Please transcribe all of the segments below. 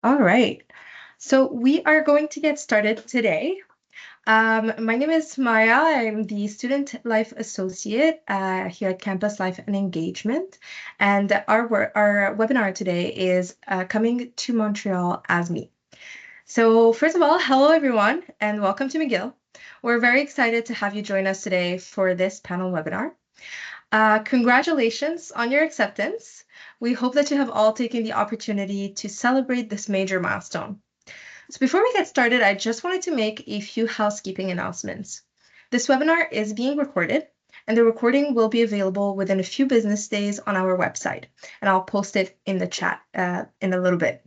All right. So we are going to get started today. My name is Maya. I'm the Student Life Associate here at Campus Life and Engagement. And our webinar today is Coming to Montreal as Me. So first of all, hello everyone, and welcome to McGill. We're very excited to have you join us today for this panel webinar. Congratulations on your acceptance. We hope that you have all taken the opportunity to celebrate this major milestone. So before we get started, I just wanted to make a few housekeeping announcements. This webinar is being recorded, and the recording will be available within a few business days on our website, and I'll post it in the chat in a little bit.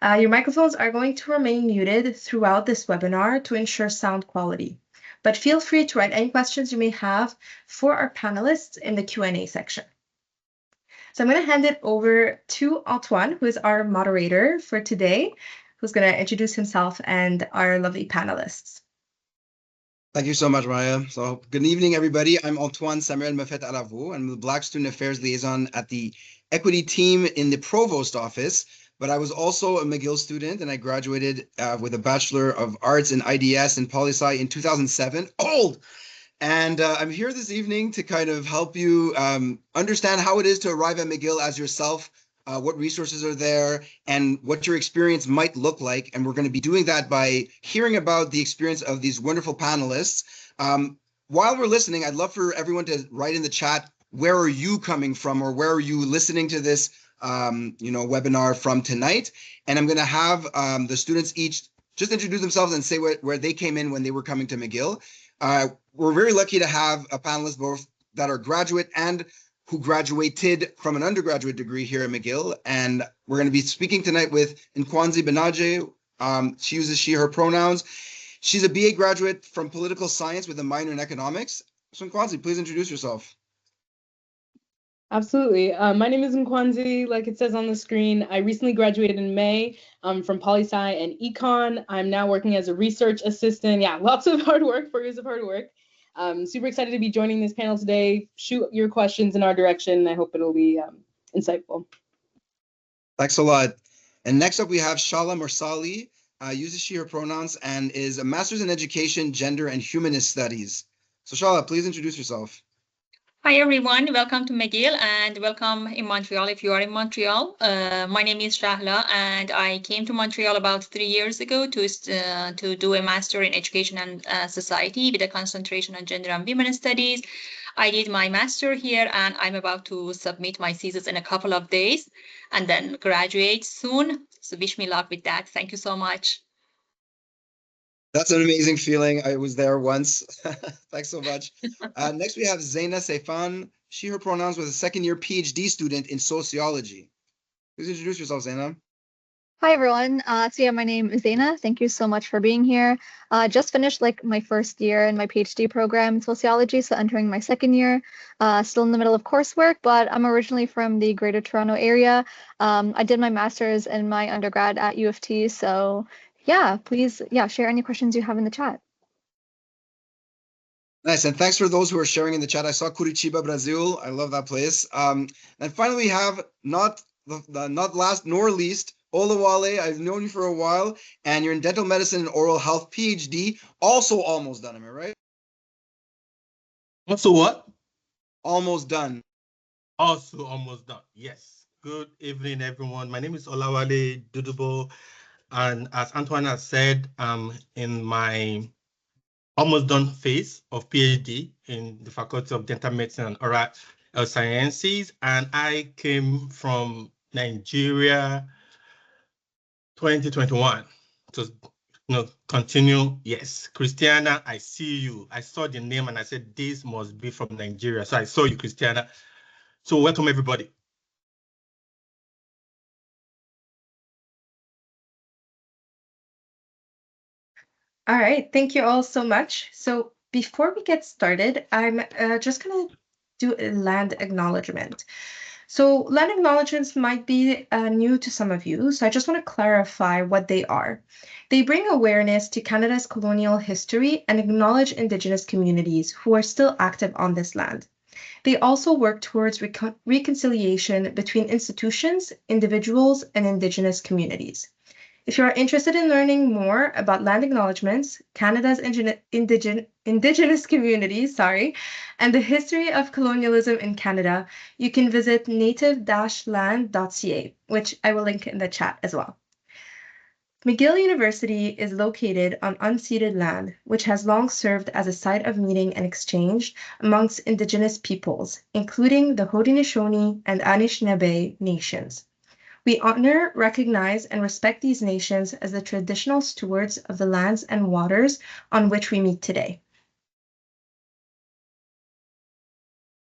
Your microphones are going to remain muted throughout this webinar to ensure sound quality, but feel free to write any questions you may have for our panelists in the Q&A section. So I'm going to hand it over to Antoine, who is our moderator for today, who's going to introduce himself and our lovely panelists. Thank you so much, Maya. So good evening, everybody. I'm Antoine Samuel Mefet-Alavo. I'm the Black Student Affairs Liaison at the Equity Team in the Provost Office. But I was also a McGill student, and I graduated with a Bachelor of Arts in IDS and Poli-Sci in 2007. Old! And I'm here this evening to kind of help you understand how it is to arrive at McGill as yourself, what resources are there, and what your experience might look like. And we're going to be doing that by hearing about the experience of these wonderful panelists. While we're listening, I'd love for everyone to write in the chat, where are you coming from, or where are you listening to this webinar from tonight? And I'm going to have the students each just introduce themselves and say where they came in when they were coming to McGill. We're very lucky to have a panelist both that are graduate and who graduated from an undergraduate degree here at McGill. And we're going to be speaking tonight with Nkwanzi Benaje. She uses she, her pronouns. She's a BA graduate from political science with a minor in economics. So Nkwanzi, please introduce yourself. Absolutely. My name is Nkwanzi, like it says on the screen. I recently graduated in May from Poli-Sci and Econ. I'm now working as a research assistant. Yeah, lots of hard work, 4 years of hard work. Super excited to be joining this panel today. Shoot your questions in our direction. I hope it'll be insightful. Thanks a lot. And next up, we have Shala Mursali, uses she, her pronouns, and is a master's in education, gender, and humanist studies. So Shala, please introduce yourself. Hi, everyone. Welcome to McGill and welcome in Montreal if you are in Montreal. My name is Shahla and I came to Montreal about 3 years ago to do a master in education and society with a concentration on gender and women studies. I did my master here and I'm about to submit my thesis in a couple of days and then graduate soon. So wish me luck with that. Thank you so much. That's an amazing feeling. I was there once. Thanks so much. Next, we have Zaina Seifan. She, her pronouns, was a second-year PhD student in sociology. Please introduce yourself, Zaina. Hi, everyone. My name is Zaina. Thank you so much for being here. Just finished my first year in my PhD program in sociology, so entering my second year. Still in the middle of coursework, but I'm originally from the Greater Toronto area. I did my master's and my undergrad at U of T, so yeah, please, share any questions you have in the chat. Nice, and thanks for those who are sharing in the chat. I saw Curitiba, Brazil. I love that place. And finally, we have not last nor least, Olawale. I've known you for a while, and you're in dental medicine and oral health PhD, also almost done. Am I right? Also what? Almost done. Also almost done. Yes. Good evening, everyone. My name is Olawale Dudubo. And as Antoine has said, I'm in my almost done phase of PhD in the Faculty of Dental Medicine and Oral Health Sciences. And I came from Nigeria 2021 to continue. Yes, Christiana, I see you. I saw the name and I said, this must be from Nigeria. So I saw you, Christiana. So welcome, everybody. All right, thank you all so much. So before we get started, I'm just going to do a land acknowledgement. So land acknowledgements might be new to some of you, so I just want to clarify what they are. They bring awareness to Canada's colonial history and acknowledge Indigenous communities who are still active on this land. They also work towards reconciliation between institutions, individuals, and Indigenous communities. If you are interested in learning more about land acknowledgements, Canada's indigenous communities, and the history of colonialism in Canada, you can visit native-land.ca, which I will link in the chat as well. McGill University is located on unceded land, which has long served as a site of meeting and exchange amongst Indigenous peoples, including the Haudenosaunee and Anishinaabe nations. We honor, recognize, and respect these nations as the traditional stewards of the lands and waters on which we meet today.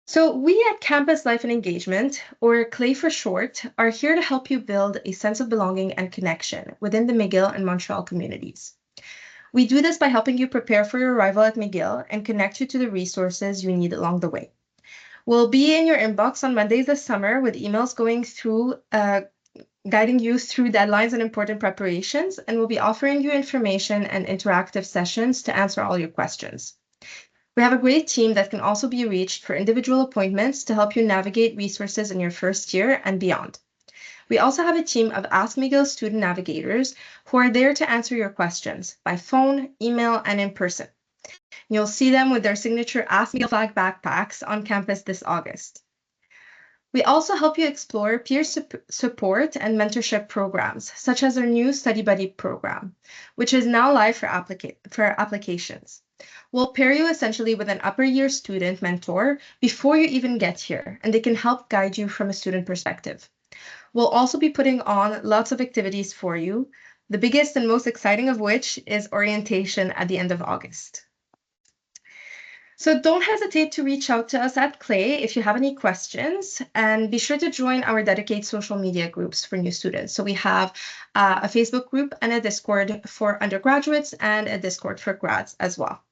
So we at Campus Life and Engagement, or CLAY for short, are here to help you build a sense of belonging and connection within the McGill and Montreal communities. We do this by helping you prepare for your arrival at McGill and connect you to the resources you need along the way. We'll be in your inbox on Mondays this summer with emails going through guiding you through deadlines and important preparations, and we'll be offering you information and interactive sessions to answer all your questions. We have a great team that can also be reached for individual appointments to help you navigate resources in your first year and beyond. We also have a team of Ask McGill student navigators who are there to answer your questions by phone, email, and in person. You'll see them with their signature Ask McGill flag backpacks on campus this August. We also help you explore peer support and mentorship programs, such as our new Study Buddy program, which is now live for applications. We'll pair you essentially with an upper year student mentor before you even get here, and they can help guide you from a student perspective. We'll also be putting on lots of activities for you, the biggest and most exciting of which is orientation at the end of August. So don't hesitate to reach out to us at CLAY if you have any questions, and be sure to join our dedicated social media groups for new students. So we have a Facebook group and a Discord for undergraduates and a Discord for grads as well.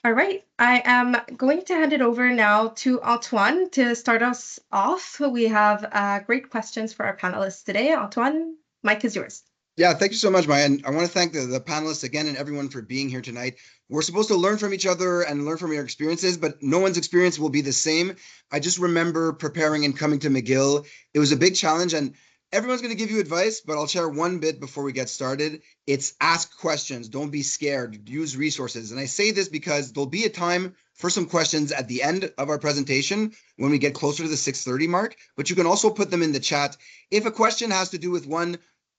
All right, I am going to hand it over now to Antoine to start us off. We have great questions for our panelists today. Antoine, mic is yours. Yeah, thank you so much, Maya. And I want to thank the panelists again and everyone for being here tonight. We're supposed to learn from each other and learn from your experiences, but no one's experience will be the same. I just remember preparing and coming to McGill. It was a big challenge, and everyone's going to give you advice, but I'll share one bit before we get started. It's ask questions. Don't be scared. Use resources. And I say this because there'll be a time for some questions at the end of our presentation when we get closer to the 6:30 mark, but you can also put them in the chat. If a question has to do with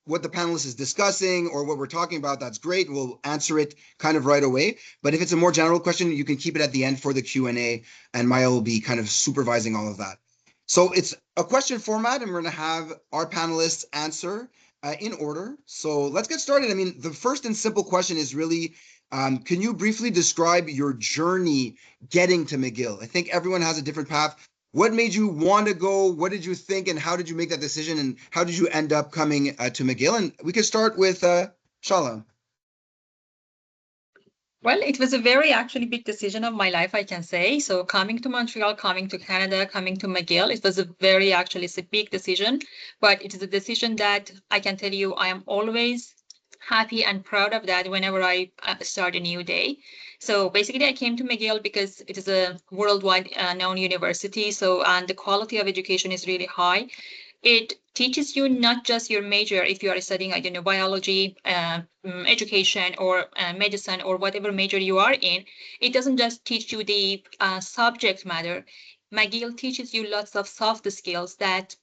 what the panelist is discussing or what we're talking about, that's great. We'll answer it kind of right away. But if it's a more general question, you can keep it at the end for the Q&A, and Maya will be kind of supervising all of that. So it's a question format, and we're going to have our panelists answer in order. So let's get started. I mean, the first and simple question is really, can you briefly describe your journey getting to McGill? I think everyone has a different path. What made you want to go? What did you think, and how did you make that decision? And how did you end up coming to McGill? And we could start with Shala. Well, it was a very actually big decision of my life, I can say. So coming to Montreal, coming to Canada, coming to McGill, it was a very actually, it's a big decision, but it is a decision that I can tell you I am always happy and proud of that whenever I start a new day. So basically I came to McGill because it is a worldwide known university. So, and the quality of education is really high. It teaches you not just your major, if you are studying, I don't know, biology, education, or medicine, or whatever major you are in. It doesn't just teach you the subject matter. McGill teaches you lots of soft skills that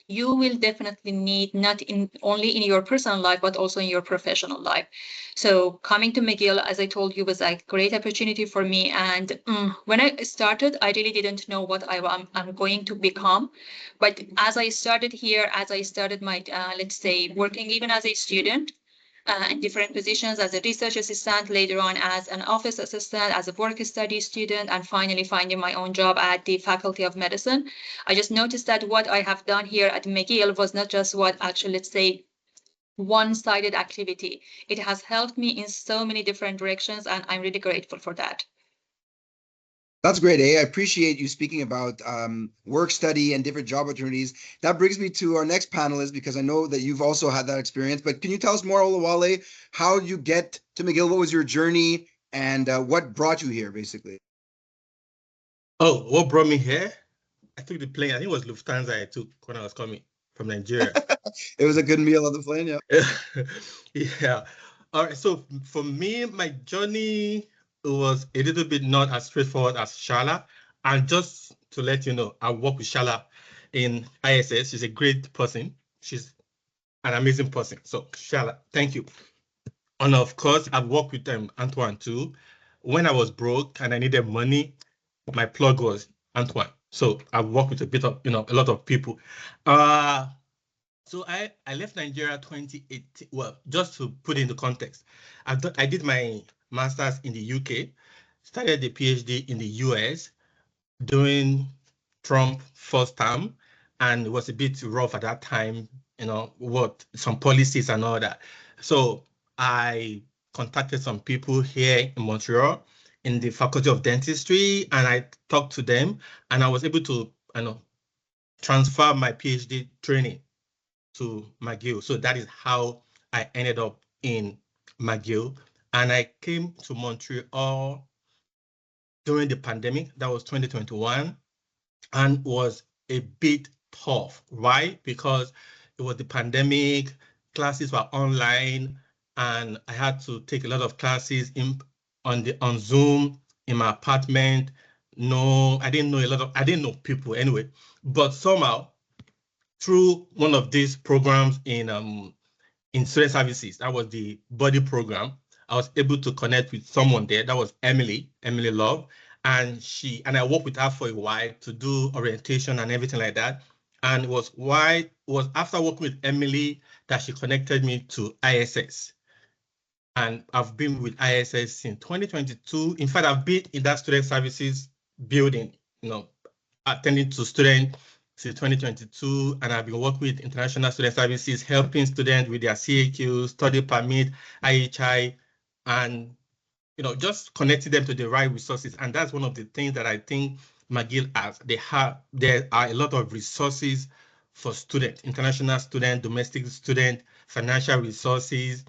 you will definitely need, not only in your personal life, but also in your professional life. So coming to McGill, as I told you, was a great opportunity for me. And when I started, I really didn't know what I'm going to become. But as I started here, as I started my, let's say, working even as a student, in different positions as a research assistant, later on as an office assistant, as a work study student, and finally finding my own job at the Faculty of Medicine. I just noticed that what I have done here at McGill was not just what actually, let's say, one-sided activity. It has helped me in so many different directions, and I'm really grateful for that. That's great, I appreciate you speaking about work study and different job opportunities. That brings me to our next panelist, because I know that you've also had that experience. But can you tell us more, Olawale, how you get to McGill? What was your journey, and what brought you here, basically? Oh, what brought me here? I took the plane. I think it was Lufthansa I took when I was coming. from Nigeria. It was a good meal on the plane, yeah. Yeah. All right. So for me, my journey was a little bit not as straightforward as Shala. And just to let you know, I work with Shala in ISS. She's a great person. She's an amazing person. So Shala, thank you. And of course, I've worked with Antoine too. When I was broke and I needed money, my plug was Antoine. So I've worked with a bit of, a lot of people. So I left Nigeria 2018. Well, just to put it into context, I did my master's in the UK, started the PhD in the US during Trump first term, and it was a bit rough at that time, what some policies and all that. So I contacted some people here in Montreal in the Faculty of Dentistry, and I talked to them, and I was able to, transfer my PhD training to McGill. So that is how I ended up in McGill. And I came to Montreal during the pandemic. That was 2021, and was a bit tough. Why? Because it was the pandemic, classes were online, and I had to take a lot of classes on Zoom in my apartment. No, I didn't know people anyway. But somehow, through one of these programs in student services, that was the body program, I was able to connect with someone there. That was Emily Love. And I worked with her for a while to do orientation and everything like that. And it was after working with Emily that she connected me to ISS. And I've been with ISS since 2022. In fact, I've been in that student services building, attending to students since 2022, and I've been working with International Student Services, helping students with their CAQ, study permit, IHI, and just connecting them to the right resources. And that's one of the things that I think McGill has. There are a lot of resources for students, international students, domestic students, financial resources,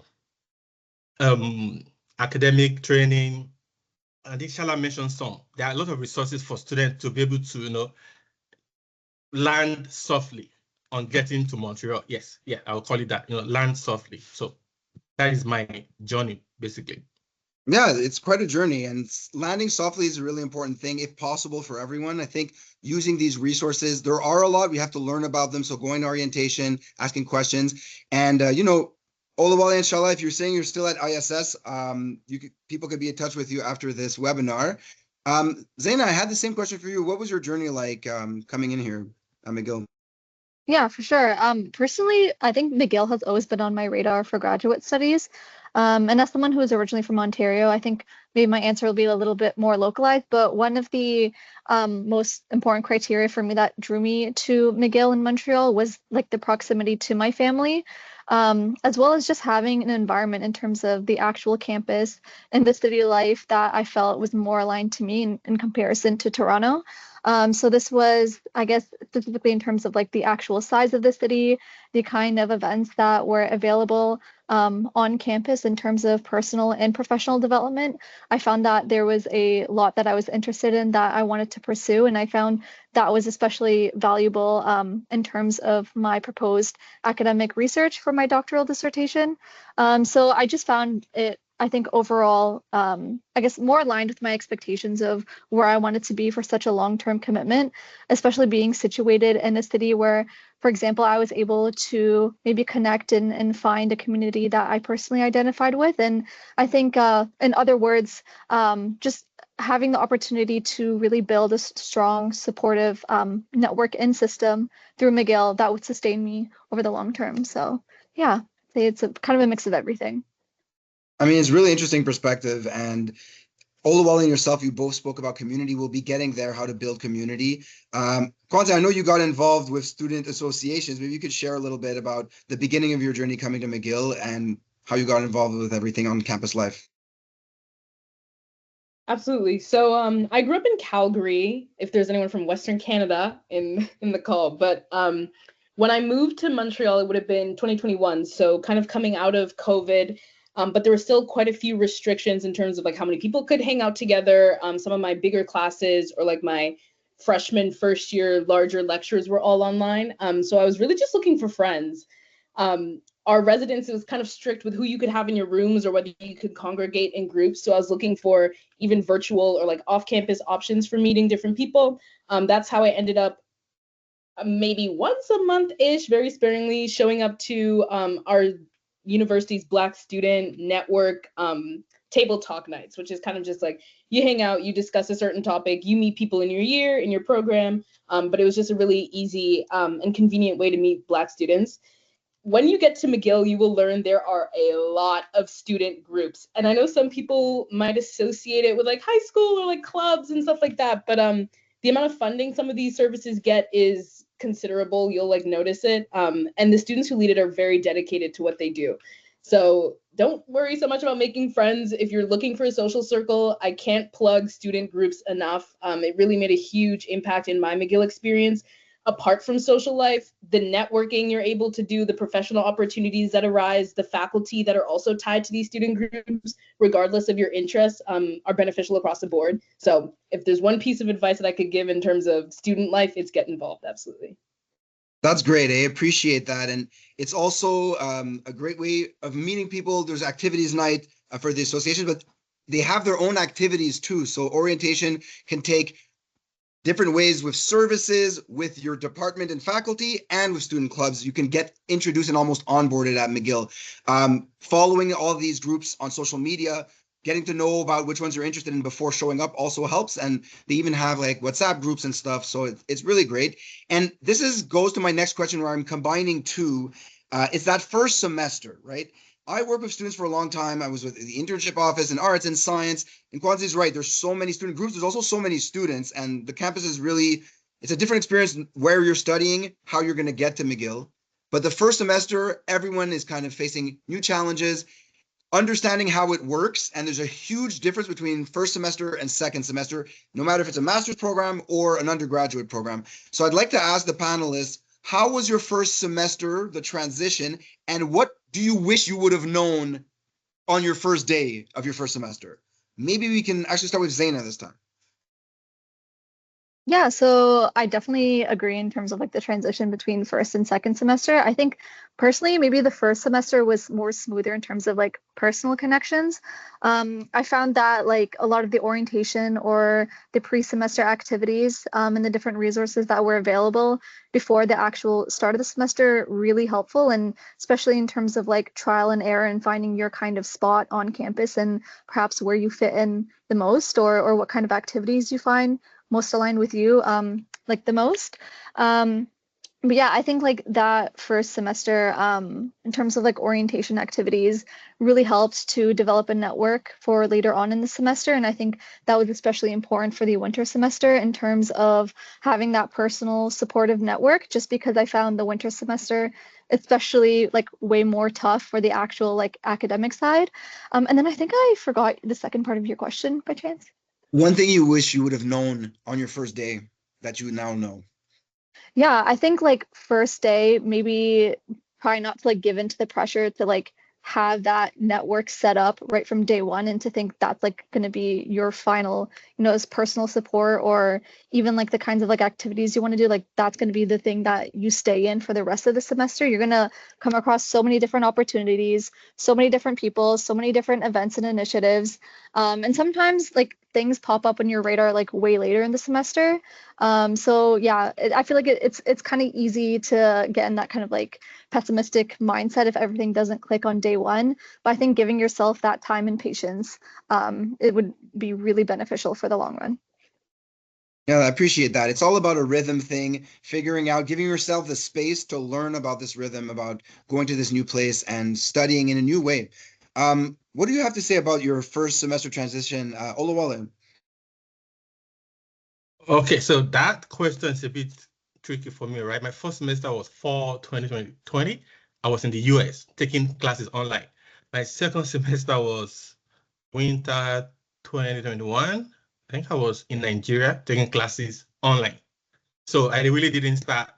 academic training. I think Shala mentioned some. There are a lot of resources for students to be able to, land softly on getting to Montreal. Yes, yeah, I'll call it that, land softly. So that is my journey, basically. Yeah, it's quite a journey, and landing softly is a really important thing, if possible, for everyone. I think using these resources, there are a lot. We have to learn about them. So going to orientation, asking questions, and Olawale, inshallah, if you're saying you're still at ISS, people could be in touch with you after this webinar. Zaina, I had the same question for you. What was your journey like coming in here at McGill? Yeah, for sure. Personally, I think McGill has always been on my radar for graduate studies. And as someone who is originally from Ontario, I think maybe my answer will be a little bit more localized. But one of the most important criteria for me that drew me to McGill in Montreal was like the proximity to my family, as well as just having an environment in terms of the actual campus and the city life that I felt was more aligned to me in comparison to Toronto. So this was, I guess, specifically in terms of like the actual size of the city, the kind of events that were available on campus in terms of personal and professional development. I found that there was a lot that I was interested in that I wanted to pursue, and I found that was especially valuable in terms of my proposed academic research for my doctoral dissertation. So I just found it, I think overall, I guess more aligned with my expectations of where I wanted to be for such a long-term commitment, especially being situated in a city where, for example, I was able to maybe connect and find a community that I personally identified with. And I think, in other words, just having the opportunity to really build a strong, supportive network and system through McGill that would sustain me over the long term. So yeah, it's a kind of a mix of everything. I mean, it's really interesting perspective. And Olawale and yourself, you both spoke about community. We'll be getting there, how to build community. Kwanzaa, I know you got involved with student associations. Maybe you could share a little bit about the beginning of your journey coming to McGill and how you got involved with everything on campus life. Absolutely. So I grew up in Calgary, if there's anyone from Western Canada in the call. But when I moved to Montreal, it would have been 2021. So kind of coming out of COVID. But there were still quite a few restrictions in terms of like how many people could hang out together. Some of my bigger classes or like my freshman first year larger lectures were all online. So I was really just looking for friends. Our residence was kind of strict with who you could have in your rooms or whether you could congregate in groups. So I was looking for even virtual or like off-campus options for meeting different people. That's how I ended up maybe once a month-ish, very sparingly, showing up to our university's Black student network table talk nights, which is kind of just like you hang out, you discuss a certain topic, you meet people in your year, in your program, but it was just a really easy and convenient way to meet Black students. When you get to McGill, you will learn there are a lot of student groups. And I know some people might associate it with like high school or like clubs and stuff like that, but the amount of funding some of these services get is considerable. You'll like notice it. And the students who lead it are very dedicated to what they do. So don't worry so much about making friends. If you're looking for a social circle, I can't plug student groups enough. It really made a huge impact in my McGill experience. Apart from social life, the networking you're able to do, the professional opportunities that arise, the faculty that are also tied to these student groups, regardless of your interests, are beneficial across the board. So if there's one piece of advice that I could give in terms of student life, it's get involved, absolutely. That's great. I appreciate that. And it's also a great way of meeting people. There's activities night for the association, but they have their own activities too. So orientation can take different ways with services, with your department and faculty, and with student clubs. You can get introduced and almost onboarded at McGill. Following all of these groups on social media, getting to know about which ones you're interested in before showing up also helps. And they even have like WhatsApp groups and stuff. So it's really great. And this goes to my next question where I'm combining two. It's that first semester, right? I worked with students for a long time. I was with the internship office in arts and science. And Kwanzi is right. There's so many student groups. There's also so many students. And the campus is really, it's a different experience where you're studying, how you're going to get to McGill. But the first semester, everyone is kind of facing new challenges, understanding how it works. And there's a huge difference between first semester and second semester, no matter if it's a master's program or an undergraduate program. So I'd like to ask the panelists, how was your first semester, the transition, and what do you wish you would have known on your first day of your first semester? Maybe we can actually start with Zaina this time. Yeah, so I definitely agree in terms of like the transition between first and second semester. I think personally, maybe the first semester was more smoother in terms of like personal connections. I found that like a lot of the orientation or the pre-semester activities and the different resources that were available before the actual start of the semester really helpful, and especially in terms of like trial and error and finding your kind of spot on campus and perhaps where you fit in the most, or what kind of activities you find most aligned with you like the most. But yeah, I think like that first semester in terms of like orientation activities really helped to develop a network for later on in the semester. And I think that was especially important for the winter semester in terms of having that personal supportive network, just because I found the winter semester especially like way more tough for the actual like academic side. And then I think I forgot the second part of your question by chance. One thing you wish you would have known on your first day that you now know. Yeah, I think like first day, maybe try not to like give into the pressure to like have that network set up right from day one, and to think that's like going to be your final, as personal support, or even like the kinds of like activities you want to do, like that's going to be the thing that you stay in for the rest of the semester. You're going to come across so many different opportunities, so many different people, so many different events and initiatives. And sometimes like things pop up on your radar like way later in the semester. So yeah, I feel like it's kind of easy to get in that kind of like pessimistic mindset if everything doesn't click on day one. But I think giving yourself that time and patience, it would be really beneficial for the long run. Yeah, I appreciate that. It's all about a rhythm thing, figuring out, giving yourself the space to learn about this rhythm, about going to this new place and studying in a new way. What do you have to say about your first semester transition, Olawale? Okay, so that question is a bit tricky for me, right? My first semester was fall 2020. I was in the US taking classes online. My second semester was winter 2021. I think I was in Nigeria taking classes online. So I really didn't start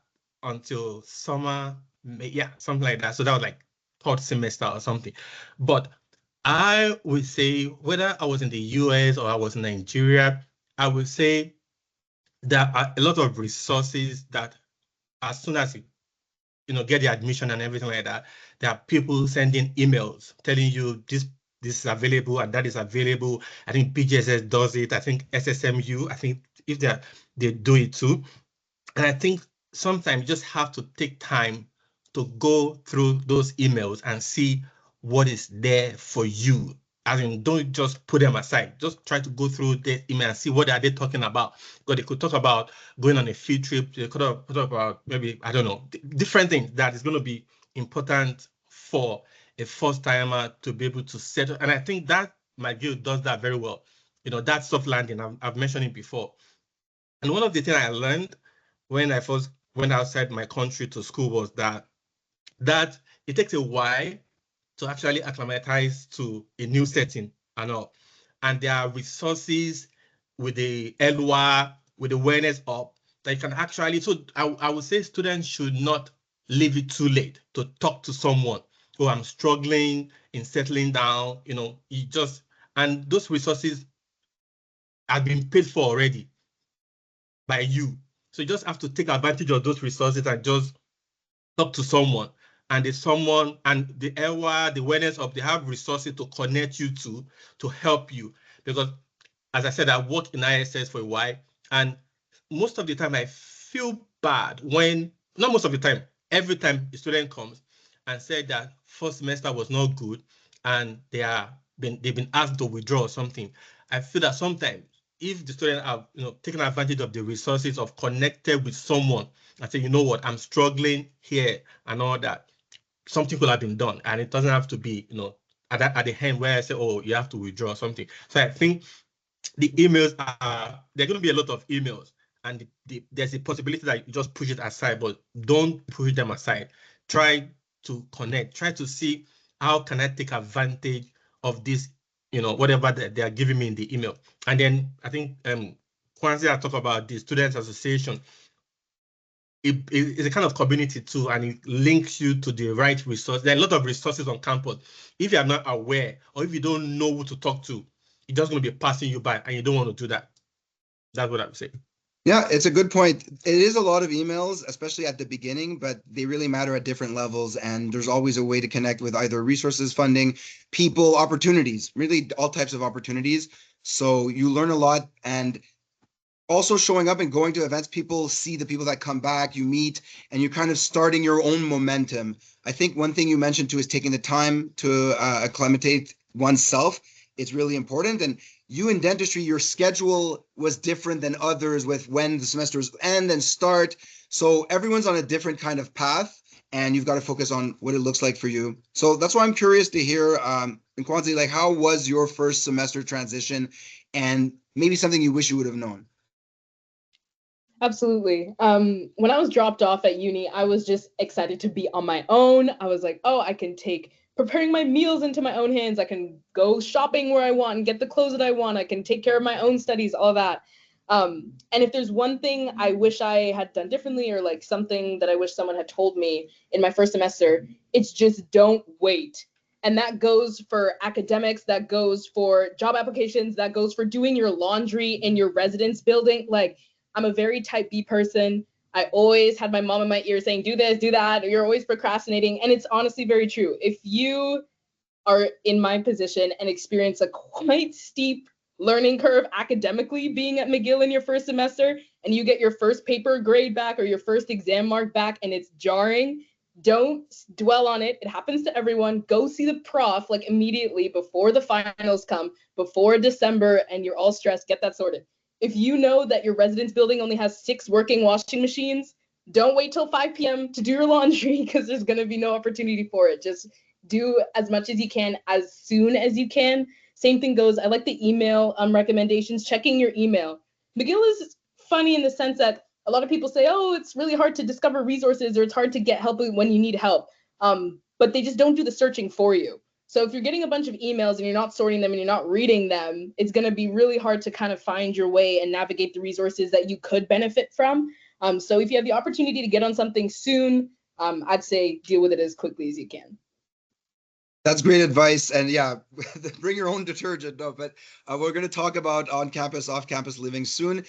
until summer, yeah, something like that. So that was like third semester or something. But I would say whether I was in the US or I was in Nigeria, I would say there are a lot of resources that as soon as you get the admission and everything like that, there are people sending emails telling you this is available and that is available. I think BGSS does it. I think SSMU, I think if they do it too. And I think sometimes you just have to take time to go through those emails and see what is there for you. I mean, don't just put them aside. Just try to go through the email and see what are they talking about. Because they could talk about going on a field trip. They could have talk about maybe, I don't know, different things that is going to be important for a first timer to be able to settle. And I think that McGill does that very well. That soft landing, I've mentioned it before. And one of the things I learned when I first went outside my country to school was that it takes a while to actually acclimatize to a new setting and all. And there are resources with the LWA, with the awareness up, that you can actually, so I would say students should not leave it too late to talk to someone. Oh, I'm struggling in settling down, and those resources have been paid for already by you. So you just have to take advantage of those resources and just talk to someone. And the someone and the EWA, the awareness of, they have resources to connect you to help you. Because as I said, I worked in ISS for a while, and most of the time I feel bad when, not most of the time, every time a student comes and said that first semester was not good and they've been asked to withdraw or something. I feel that sometimes if the student have taken advantage of the resources of connected with someone and say, you know what, I'm struggling here and all that, something could have been done, and it doesn't have to be at the end where I say, oh, you have to withdraw something. So I think the emails there are going to be a lot of emails, and there's a possibility that you just push it aside, but don't push them aside. Try to connect. Try to see how can I take advantage of this, whatever they are giving me in the email. And then I think Kwanzi, I talk about the Students Association. It's a kind of community too, and it links you to the right resource. There are a lot of resources on campus. If you are not aware or if you don't know who to talk to, it's just going to be passing you by, and you don't want to do that. That's what I would say. Yeah, it's a good point. It is a lot of emails, especially at the beginning, but they really matter at different levels. And there's always a way to connect with either resources, funding, people, opportunities, really all types of opportunities. So you learn a lot. And also showing up and going to events, people see the people that come back, you meet, and you're kind of starting your own momentum. I think one thing you mentioned too is taking the time to acclimate oneself. It's really important. And you in dentistry, your schedule was different than others with when the semesters end and start. So everyone's on a different kind of path, and you've got to focus on what it looks like for you. So that's why I'm curious to hear, Nkwanzi, like, how was your first semester transition, and maybe something you wish you would have known? Absolutely. When I was dropped off at uni, I was just excited to be on my own. I was like, oh, I can take preparing my meals into my own hands. I can go shopping where I want and get the clothes that I want. I can take care of my own studies, all that. And if there's one thing I wish I had done differently, or like something that I wish someone had told me in my first semester, it's just don't wait. And that goes for academics, that goes for job applications, that goes for doing your laundry in your residence building. Like, I'm a very type B person. I always had my mom in my ear saying, do this, do that, or you're always procrastinating. And it's honestly very true. If you are in my position and experience a quite steep learning curve academically being at McGill in your first semester, and you get your first paper grade back or your first exam mark back and it's jarring, don't dwell on it. It happens to everyone. Go see the prof like immediately before the finals come, before December, and you're all stressed. Get that sorted. If you know that your residence building only has 6 working washing machines, don't wait till 5 p.m. to do your laundry, because there's going to be no opportunity for it. Just do as much as you can as soon as you can. Same thing goes, I like the email recommendations, checking your email. McGill is funny in the sense that a lot of people say, oh, it's really hard to discover resources, or it's hard to get help when you need help. But they just don't do the searching for you. So if you're getting a bunch of emails and you're not sorting them and you're not reading them, it's going to be really hard to kind of find your way and navigate the resources that you could benefit from. So if you have the opportunity to get on something soon, I'd say deal with it as quickly as you can. That's great advice. And yeah, bring your own detergent. No, but we're going to talk about on-campus, off-campus living soon.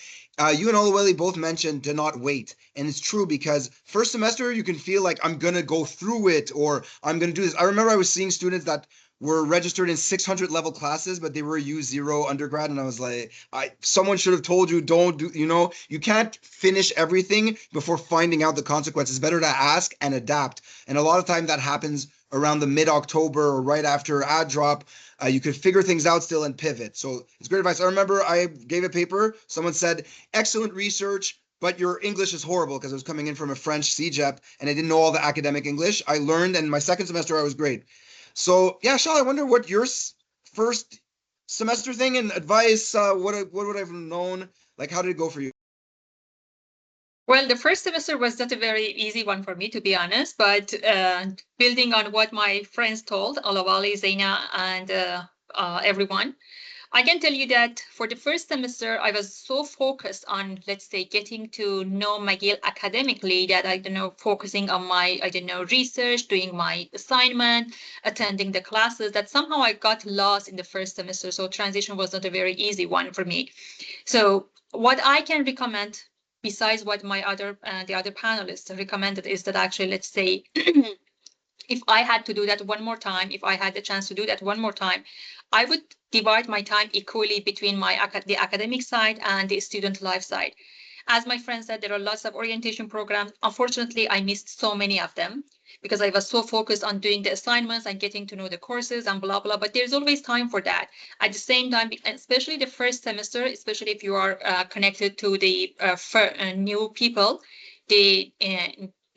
You and Olawale both mentioned to not wait. And it's true because first semester, you can feel like I'm going to go through it or I'm going to do this. I remember I was seeing students that were registered in 600 level classes, but they were U0 undergrad. And I was like, someone should have told you, don't do, you can't finish everything before finding out the consequences. It's better to ask and adapt. And a lot of time that happens around the mid-October or right after ad drop. You could figure things out still and pivot. So it's great advice. I remember I gave a paper. Someone said, excellent research, but your English is horrible because I was coming in from a French CEGEP and I didn't know all the academic English. I learned, and my second semester I was great. So yeah, Shal, I wonder what your first semester thing and advice, what would I have known? Like, how did it go for you? Well, the first semester was not a very easy one for me, to be honest, but building on what my friends told, Olawale, Zaina, and everyone, I can tell you that for the first semester, I was so focused on, let's say, getting to know McGill academically that I don't know, focusing on my, I don't know, research, doing my assignment, attending the classes, that somehow I got lost in the first semester. So transition was not a very easy one for me. So what I can recommend, besides what my the other panelists recommended, is that actually, let's say, if I had to do that one more time, if I had the chance to do that one more time, I would divide my time equally between the academic side and the student life side. As my friend said, there are lots of orientation programs. Unfortunately, I missed so many of them because I was so focused on doing the assignments and getting to know the courses and blah, blah, but there's always time for that. At the same time, especially the first semester, especially if you are connected to the new people, the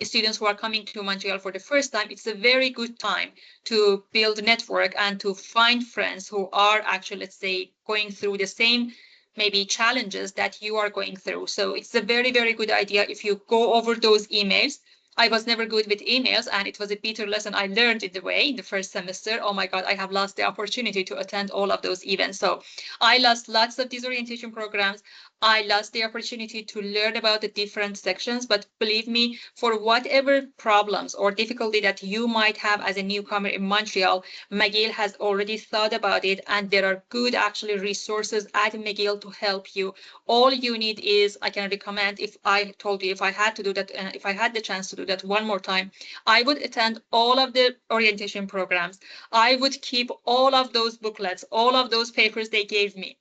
students who are coming to Montreal for the first time, it's a very good time to build a network and to find friends who are actually, let's say, going through the same maybe challenges that you are going through. So it's a very, very good idea if you go over those emails. I was never good with emails, and it was a bitter lesson I learned in the way in the first semester. Oh my God, I have lost the opportunity to attend all of those events. So I lost lots of these orientation programs. I lost the opportunity to learn about the different sections, but believe me, for whatever problems or difficulty that you might have as a newcomer in Montreal, McGill has already thought about it, and there are good actually resources at McGill to help you. All you need is, I can recommend, if I told you, if I had to do that, if I had the chance to do that one more time, I would attend all of the orientation programs. I would keep all of those booklets, all of those papers they gave me.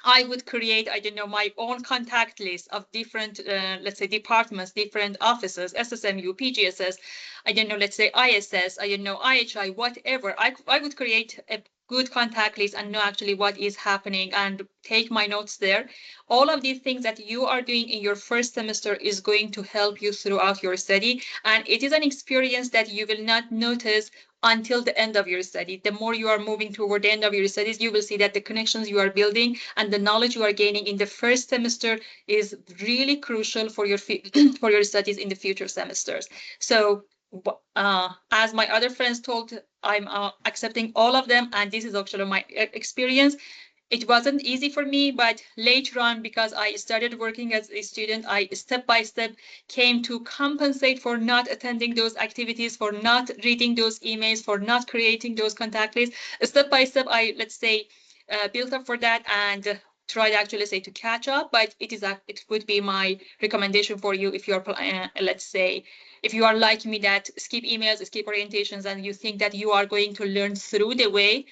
I would create, I don't know, my own contact list of different, let's say, departments, different offices, SSMU, PGSS, I don't know, let's say ISS, I don't know, IHI, whatever. I would create a good contact list and know actually what is happening and take my notes there. All of these things that you are doing in your first semester is going to help you throughout your study. And it is an experience that you will not notice until the end of your study. The more you are moving toward the end of your studies, you will see that the connections you are building and the knowledge you are gaining in the first semester is really crucial for your for your studies in the future semesters. So as my other friends told, I'm accepting all of them, and this is actually my experience. It wasn't easy for me, but later on, because I started working as a student, I step by step came to compensate for not attending those activities, for not reading those emails, for not creating those contact lists. Step by step, I, let's say, built up for that and tried actually say to catch up, but it would be my recommendation for you if you're, let's say, if you are like me that skip emails, skip orientations, and you think that you are going to learn through the way,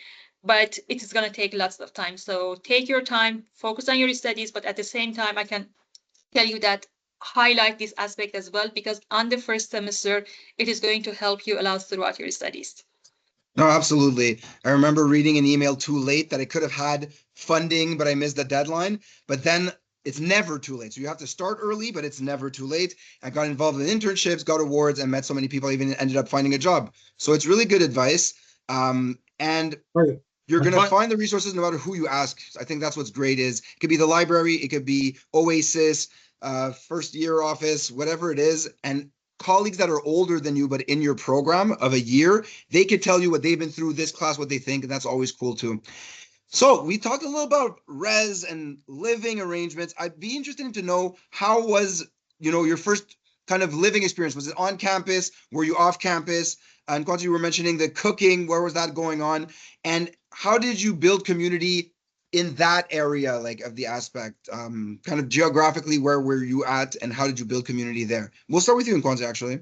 but it is going to take lots of time. So take your time, focus on your studies, but at the same time, I can tell you that highlight this aspect as well, because on the first semester, it is going to help you a lot throughout your studies. No, absolutely. I remember reading an email too late that I could have had funding, but I missed the deadline. But then it's never too late. So you have to start early, but it's never too late. I got involved in internships, got awards, and met so many people, I even ended up finding a job. So it's really good advice. And you're going to find the resources no matter who you ask. I think that's what's great is it could be the library, it could be Oasis, first year office, whatever it is. And colleagues that are older than you, but in your program of a year, they could tell you what they've been through this class, what they think, and that's always cool too. So we talked a little about res and living arrangements. I'd be interested to know how was, your first kind of living experience? Was it on campus? Were you off campus? And Kwanzaa, you were mentioning the cooking. Where was that going on? And how did you build community in that area, like of the aspect, kind of geographically, where were you at and how did you build community there? We'll start with you, Kwanzaa, actually.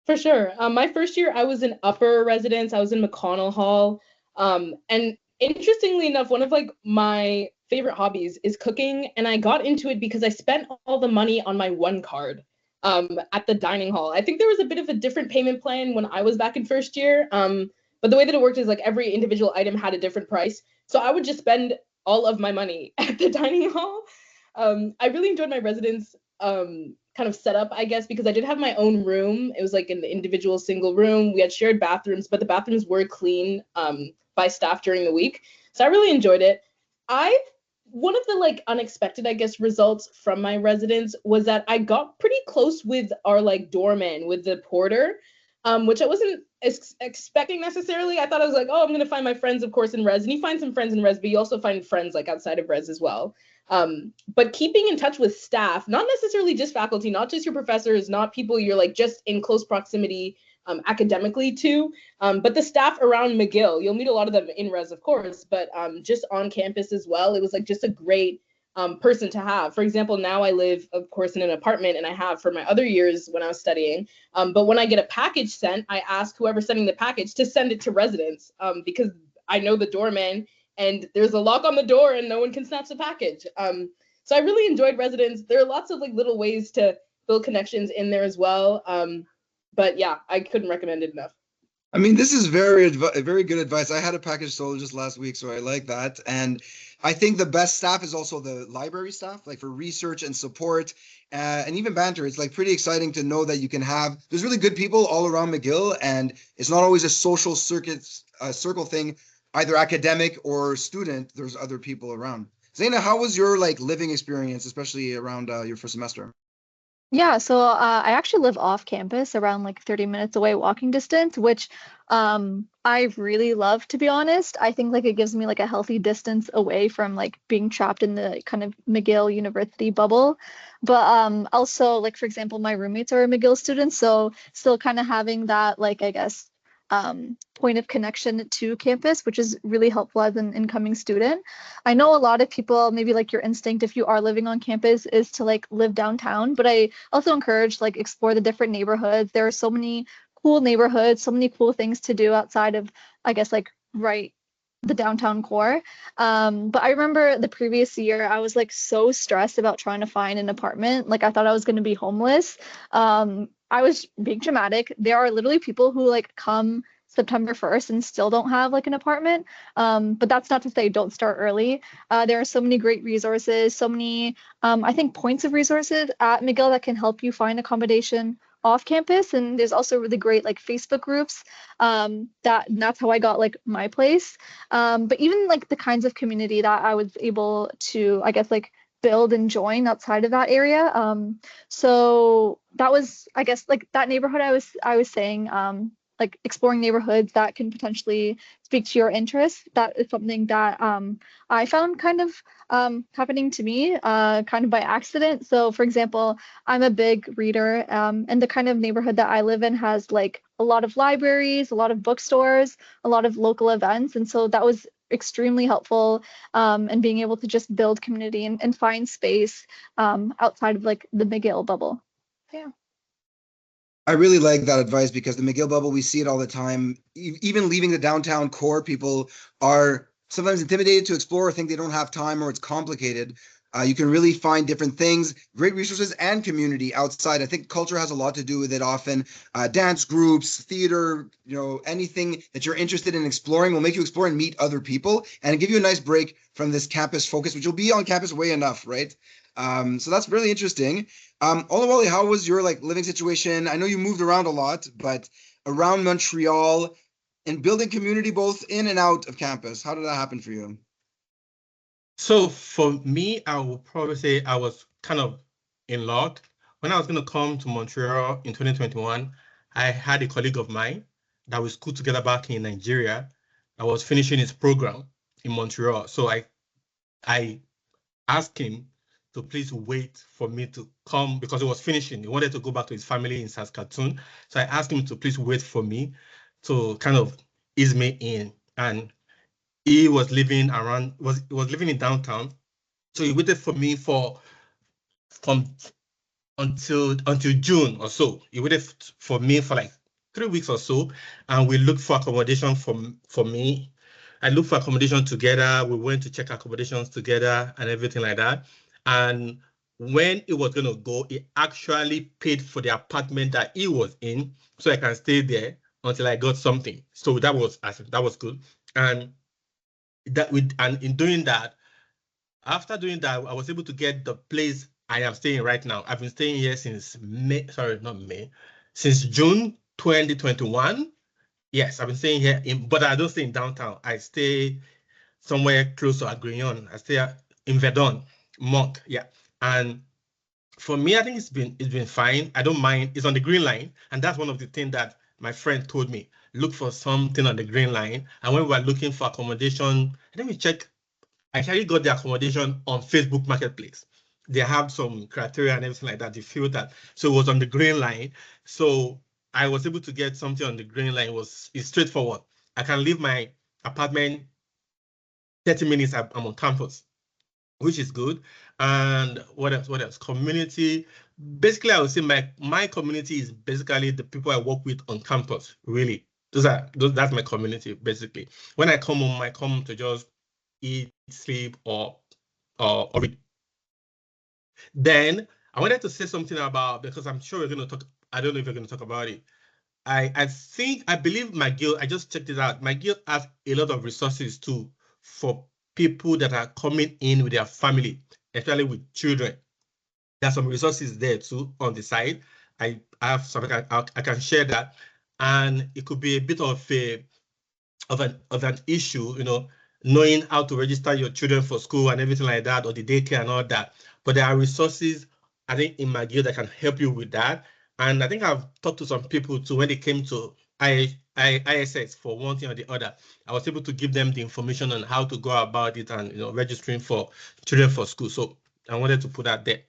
For sure. My first year, I was in upper residence. I was in McConnell Hall. And interestingly enough, one of like my favorite hobbies is cooking. And I got into it because I spent all the money on my one card at the dining hall. I think there was a bit of a different payment plan when I was back in first year. But the way that it worked is like every individual item had a different price. So I would just spend all of my money at the dining hall. I really enjoyed my residence kind of setup, I guess, because I did have my own room. It was like an individual single room. We had shared bathrooms, but the bathrooms were clean by staff during the week. So I really enjoyed it. One of the like unexpected, I guess, results from my residence was that I got pretty close with our like doorman, with the porter, which I wasn't expecting necessarily. I thought I was like, oh, I'm gonna find my friends, of course, in res, and you find some friends in res, but you also find friends like outside of res as well. But keeping in touch with staff, not necessarily just faculty, not just your professors, not people you're like just in close proximity academically to, but the staff around McGill. You'll meet a lot of them in res, of course, but just on campus as well. It was like just a great person to have. For example, now I live, of course, in an apartment, and I have for my other years when I was studying. But when I get a package sent, I ask whoever's sending the package to send it to residents because I know the doorman and there's a lock on the door and no one can snatch the package. So I really enjoyed residence. There are lots of like little ways to build connections in there as well. But yeah, I couldn't recommend it enough. I mean, this is very good advice. I had a package sold just last week, so I like that. And I think the best staff is also the library staff, like for research and support, and even banter. It's like pretty exciting to know that you can have. There's really good people all around McGill, and it's not always a social circle thing, either academic or student. There's other people around. Zaina, how was your like living experience, especially around your first semester? Yeah, so I actually live off campus around like 30 minutes away walking distance, which I really love, to be honest. I think like it gives me like a healthy distance away from like being trapped in the kind of McGill University bubble. But also like for example, my roommates are McGill students, so still kind of having that like I guess point of connection to campus, which is really helpful as an incoming student. I know a lot of people, maybe like your instinct if you are living on campus is to like live downtown, but I also encourage like explore the different neighborhoods. There are so many cool neighborhoods, so many cool things to do outside of, I guess, like right the downtown core. But I remember the previous year, I was like so stressed about trying to find an apartment. Like I thought I was going to be homeless. I was being dramatic. There are literally people who like come September 1st and still don't have like an apartment. But that's not to say don't start early. There are so many great resources, so many, I think, points of resources at McGill that can help you find accommodation off campus. And there's also really great like Facebook groups that's how I got like my place. But even like the kinds of community that I was able to, I guess, like build and join outside of that area. So that was, I guess, like that neighborhood I was saying, like exploring neighborhoods that can potentially speak to your interests. That is something that I found kind of happening to me kind of by accident. So for example, I'm a big reader and the kind of neighborhood that I live in has like a lot of libraries, a lot of bookstores, a lot of local events. And so that was extremely helpful and being able to just build community and find space outside of like the McGill bubble. Yeah. I really like that advice because the McGill bubble, we see it all the time. Even leaving the downtown core, people are sometimes intimidated to explore or think they don't have time or it's complicated. You can really find different things, great resources and community outside. I think culture has a lot to do with it often. Dance groups, theater, anything that you're interested in exploring will make you explore and meet other people and give you a nice break from this campus focus, which will be on campus way enough, right? So that's really interesting. Olawale, how was your like living situation? I know you moved around a lot, but around Montreal and building community both in and out of campus, how did that happen for you? So for me, I would probably say I was kind of in luck. When I was going to come to Montreal in 2021, I had a colleague of mine that we schooled together back in Nigeria that was finishing his program in Montreal. So I asked him to please wait for me to come because it was finishing. He wanted to go back to his family in Saskatoon. So I asked him to please wait for me to kind of ease me in. And he was living around, was living in downtown. So he waited for me until June or so. He waited for me for like 3 weeks or so, and we looked for accommodation for me. I looked for accommodation together. We went to check accommodations together and everything like that. And when he was gonna go, he actually paid for the apartment that he was in, so I can stay there until I got something. So that was good. And in doing that, after doing that, I was able to get the place I am staying right now. I've been staying here since since June 2021. Yes, I've been staying here, but I don't stay in downtown. I stay somewhere close to Agrignon. I stay in Verdun, Monk. Yeah, and for me, I think it's been fine. I don't mind. It's on the green line, and that's one of the things that my friend told me. Look for something on the green line. And when we were looking for accommodation, let me check. I actually got the accommodation on Facebook Marketplace. They have some criteria and everything like that. They filtered, so it was on the green line. So I was able to get something on the green line. It's straightforward. I can leave my apartment 30 minutes. I'm on campus, which is good. And what else? What else? Community. Basically, I would say my community is basically the people I work with on campus. Really, that's my community basically. When I come home, I come to just eat, sleep, or read. Then I wanted to say something about, because I'm sure we're going to talk. I don't know if we're going to talk about it. I believe McGill, I just checked it out. McGill has a lot of resources too for people that are coming in with their family, especially with children. There's some resources there too on the side. I have something I can share that, and it could be a bit of an issue, knowing how to register your children for school and everything like that, or the daycare and all that. But there are resources, I think, in McGill that can help you with that. And I think I've talked to some people too when they came to ISS for one thing or the other. I was able to give them the information on how to go about it and registering for children for school. So I wanted to put that there.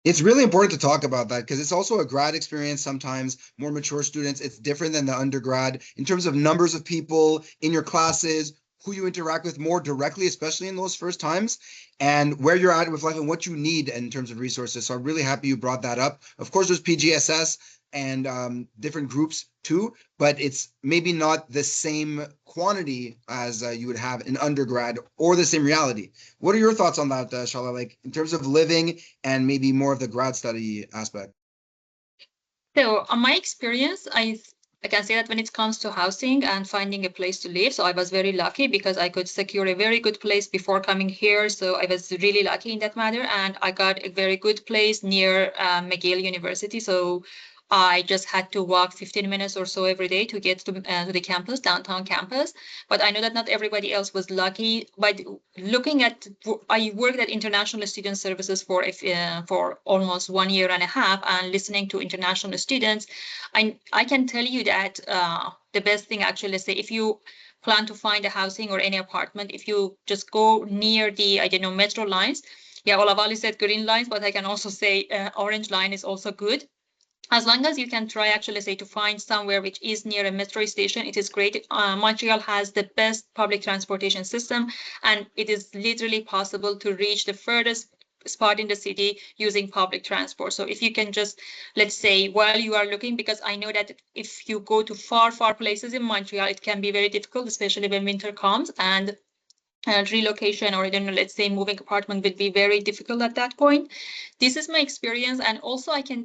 It's really important to talk about that because it's also a grad experience. Sometimes more mature students, it's different than the undergrad in terms of numbers of people in your classes, who you interact with more directly, especially in those first times, and where you're at with life and what you need in terms of resources. So I'm really happy you brought that up. Of course, there's PGSS and different groups too, but it's maybe not the same quantity as you would have in undergrad or the same reality. What are your thoughts on that, Shala? Like in terms of living and maybe more of the grad study aspect? So on my experience, I can say that when it comes to housing and finding a place to live, so I was very lucky because I could secure a very good place before coming here. So I was really lucky in that matter, and I got a very good place near McGill University. So I just had to walk 15 minutes or so every day to get to the campus, downtown campus. But I know that not everybody else was lucky. But looking at, I worked at International Student Services for almost 1 year and a half, and listening to international students, I can tell you that the best thing actually, let's say, if you plan to find a housing or any apartment, if you just go near the, metro lines. Yeah, Olavali said green lines, but I can also say orange line is also good. As long as you can try actually say to find somewhere which is near a metro station, it is great. Montreal has the best public transportation system, and it is literally possible to reach the furthest spot in the city using public transport. So if you can just, let's say, while you are looking, because I know that if you go to far places in Montreal, it can be very difficult, especially when winter comes, and relocation, or let's say moving apartment would be very difficult at that point. This is my experience, and also I can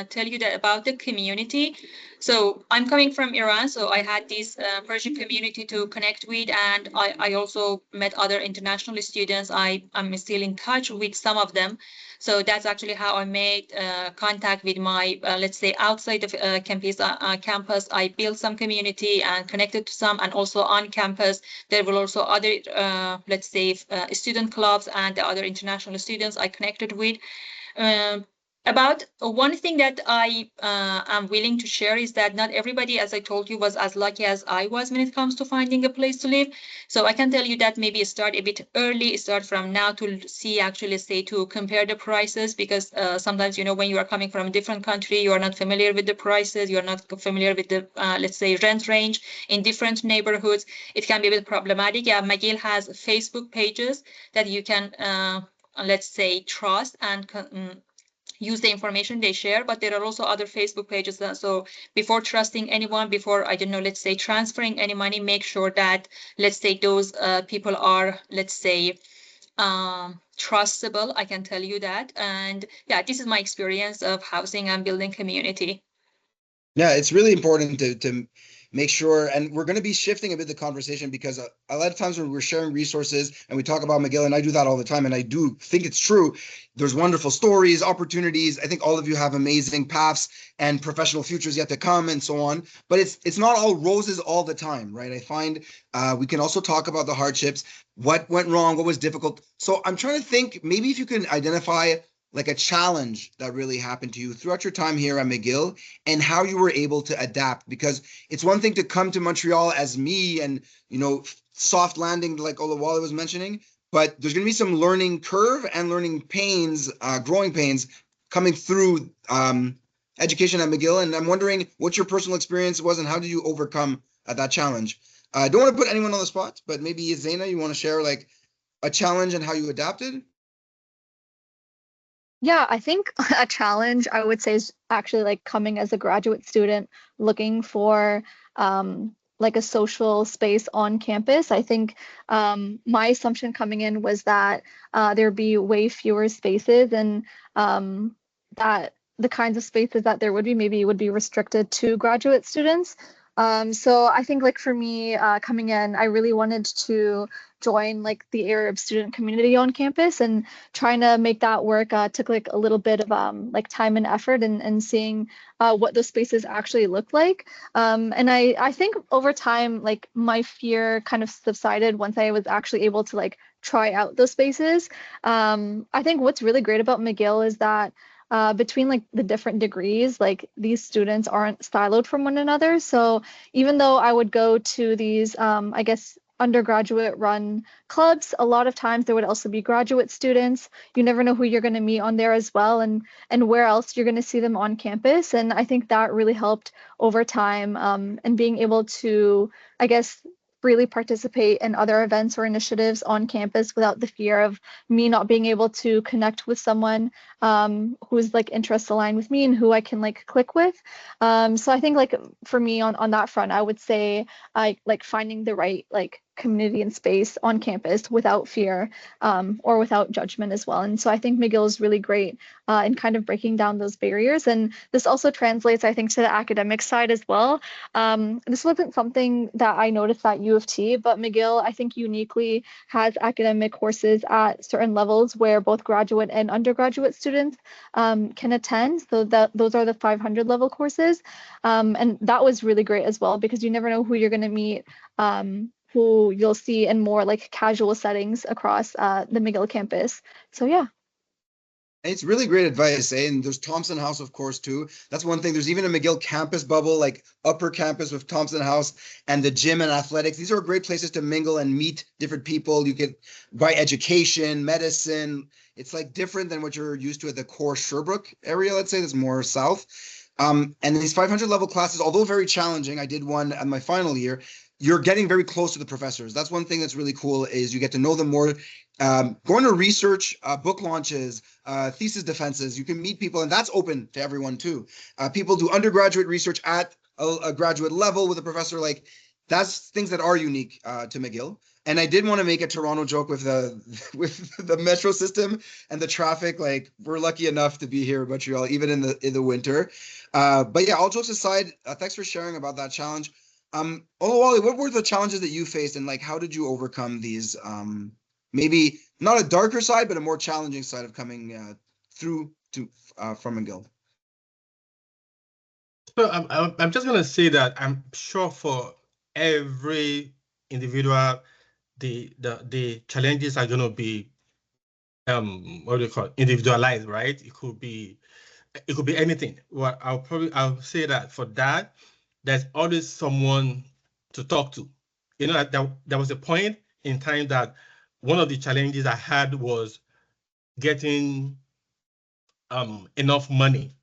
tell you that about the community. So I'm coming from Iran, so I had this Persian community to connect with, and I also met other international students. I'm still in touch with some of them. So that's actually how I made contact with my, let's say, outside of campus. I built some community and connected to some, and also on campus, there were also other, let's say, student clubs and the other international students I connected with. About one thing that I am willing to share is that not everybody, as I told you, was as lucky as I was when it comes to finding a place to live. So I can tell you that maybe start a bit early, start from now to see, actually say, to compare the prices, because sometimes, you know, when you are coming from a different country, you are not familiar with the prices, you are not familiar with the, let's say, rent range in different neighborhoods. It can be a bit problematic. Yeah, McGill has Facebook pages that you can, let's say, trust and use the information they share, but there are also other Facebook pages. So before trusting anyone, before, I don't know, let's say transferring any money, make sure that, let's say, those people are, let's say, trustable. I can tell you that. And yeah, this is my experience of housing and building community. Yeah, it's really important to make sure, and we're going to be shifting a bit the conversation, because a lot of times when we're sharing resources and we talk about McGill, and I do that all the time, and I do think it's true. There's wonderful stories, opportunities. I think all of you have amazing paths and professional futures yet to come, and so on. But it's not all roses all the time, right? I find we can also talk about the hardships, what went wrong, what was difficult. So I'm trying to think, maybe if you can identify like a challenge that really happened to you throughout your time here at McGill, and how you were able to adapt. Because it's one thing to come to Montreal as me and, you know, soft landing like Olawale was mentioning, but there's going to be some learning curve and learning pains, growing pains coming through education at McGill. And I'm wondering what your personal experience was and how did you overcome that challenge? I don't want to put anyone on the spot, but maybe Zaina, you want to share like a challenge and how you adapted? Yeah, I think a challenge I would say is actually like coming as a graduate student, looking for like a social space on campus. I think my assumption coming in was that there'd be way fewer spaces, and that the kinds of spaces that there would be maybe would be restricted to graduate students. So I think like for me coming in, I really wanted to join like the Arab student community on campus, and trying to make that work took like a little bit of like time and effort, and seeing what those spaces actually look like. And I think over time, like my fear kind of subsided once I was actually able to like try out those spaces. I think what's really great about McGill is that between like the different degrees, like these students aren't siloed from one another. So even though I would go to these, I guess, undergraduate run clubs, a lot of times there would also be graduate students. You never know who you're going to meet on there as well, and where else you're going to see them on campus. And I think that really helped over time, and being able to, I guess, freely participate in other events or initiatives on campus without the fear of me not being able to connect with someone who's like interests aligned with me and who I can like click with. So I think like for me on that front, I would say I like finding the right like community and space on campus without fear, or without judgment as well. And so I think McGill is really great in kind of breaking down those barriers. And this also translates, I think, to the academic side as well. This wasn't something that I noticed at U of T, but McGill, I think, uniquely has academic courses at certain levels where both graduate and undergraduate students can attend. So that those are the 500 level courses. And that was really great as well, because you never know who you're going to meet, who you'll see in more like casual settings across the McGill campus. So yeah. It's really great advice, eh? And there's Thompson House, of course, too. That's one thing. There's even a McGill campus bubble, like upper campus with Thompson House and the gym and athletics. These are great places to mingle and meet different people. You get by education, medicine. It's like different than what you're used to at the core Sherbrooke area, let's say, that's more south. And these 500 level classes, although very challenging, I did one at my final year. You're getting very close to the professors. That's one thing that's really cool, is you get to know them more. Going to research, book launches, thesis defenses, you can meet people, and that's open to everyone too. People do undergraduate research at a graduate level with a professor. Like, that's things that are unique to McGill. And I did want to make a Toronto joke with the with the metro system and the traffic. Like, we're lucky enough to be here in Montreal, even in the winter. But yeah, all jokes aside, thanks for sharing about that challenge. Olawale, what were the challenges that you faced, and like how did you overcome these? Maybe not a darker side, but a more challenging side of coming through to from McGill. So I'm just gonna say that I'm sure for every individual, the challenges are gonna be what do you call it? Individualized, right? It could be it could be anything. Well, I'll say that for that, there's always someone to talk to. You know, there was a point in time that one of the challenges I had was getting enough money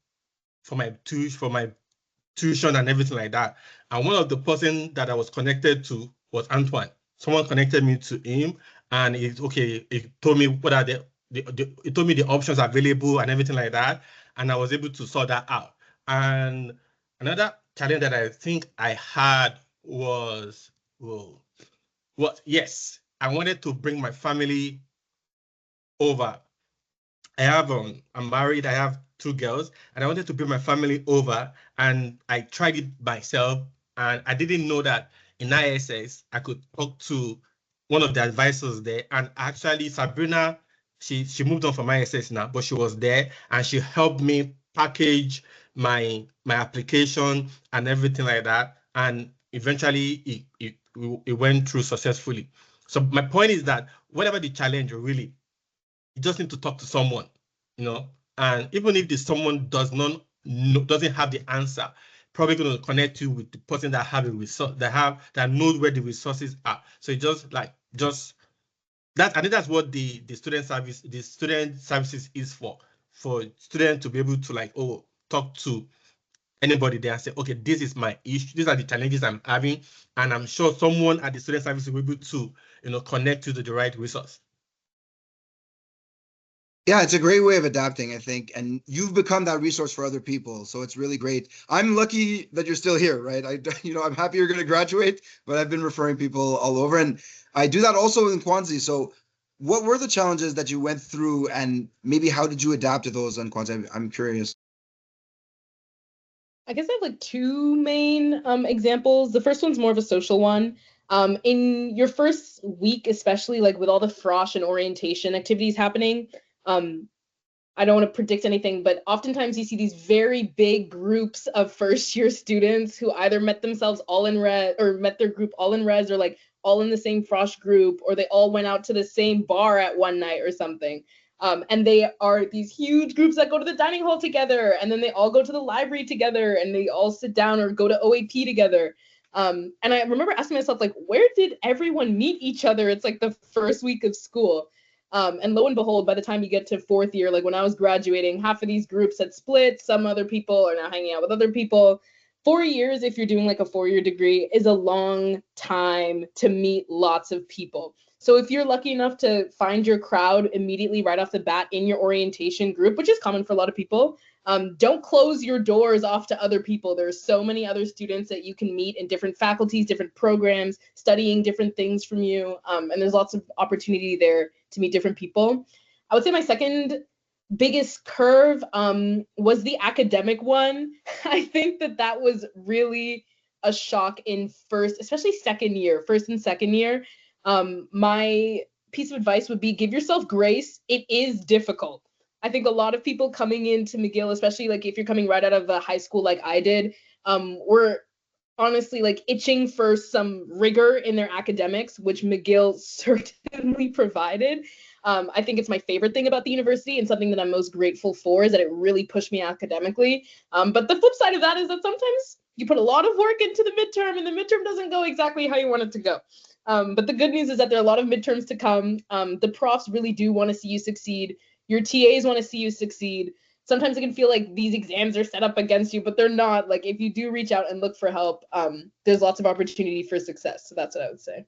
for my tuition and everything like that. And one of the person that I was connected to was Antoine. Someone connected me to him, and it told me what are it told me the options available and everything like that, and I was able to sort that out. And another challenge that I think I had was, yes, I wanted to bring my family over. I'm married, I have 2 girls, and I wanted to bring my family over, and I tried it myself, and I didn't know that in ISS, I could talk to one of the advisors there, and actually Sabrina, she moved on from ISS now, but she was there, and she helped me package my application and everything like that, and eventually it went through successfully. So my point is that whatever the challenge, really, you just need to talk to someone, and even if the someone doesn't have the answer, probably going to connect you with the person that have a resource, that knows where the resources are. So that, I think that's what the student services is for students to be able to talk to anybody there and say, okay, this is my issue, these are the challenges I'm having, and I'm sure someone at the student service will be able to connect you to the right resource. Yeah, it's a great way of adapting, I think. And you've become that resource for other people. So it's really great. I'm lucky that you're still here, right? I'm happy you're going to graduate, but I've been referring people all over. And I do that also in Kwanzi. So what were the challenges that you went through, and maybe how did you adapt to those in Kwanzi? I'm curious. I guess I have 2 main examples. The first one's more of a social one. In your first week, especially with all the frosh and orientation activities happening, I don't want to predict anything, but oftentimes you see these very big groups of first-year students who either met themselves all in res, or met their group all in res, or all in the same frosh group, or they all went out to the same bar at one night or something. And they are these huge groups that go to the dining hall together, and then they all go to the library together, and they all sit down or go to OAP together. And I remember asking myself, where did everyone meet each other? It's the first week of school. And lo and behold, by the time you get to 4th year, when I was graduating, half of these groups had split. Some other people are now hanging out with other people. 4 years, if you're doing a 4-year degree, is a long time to meet lots of people. So if you're lucky enough to find your crowd immediately right off the bat in your orientation group, which is common for a lot of people, don't close your doors off to other people. There's so many other students that you can meet in different faculties, different programs, studying different things from you. And there's lots of opportunity there to meet different people. I would say my second biggest curve was the academic one. I think that was really a shock in especially second year, first and second year. My piece of advice would be give yourself grace. It is difficult. I think a lot of people coming into McGill, especially if you're coming right out of high school like I did, were honestly itching for some rigor in their academics, which McGill certainly provided. I think it's my favorite thing about the university, and something that I'm most grateful for is that it really pushed me academically. But the flip side of that is that sometimes you put a lot of work into the midterm, and the midterm doesn't go exactly how you want it to go. But the good news is that there are a lot of midterms to come. The profs really do want to see you succeed. Your TAs want to see you succeed. Sometimes it can feel like these exams are set up against you, but they're not. If you do reach out and look for help, there's lots of opportunity for success. So that's what I would say.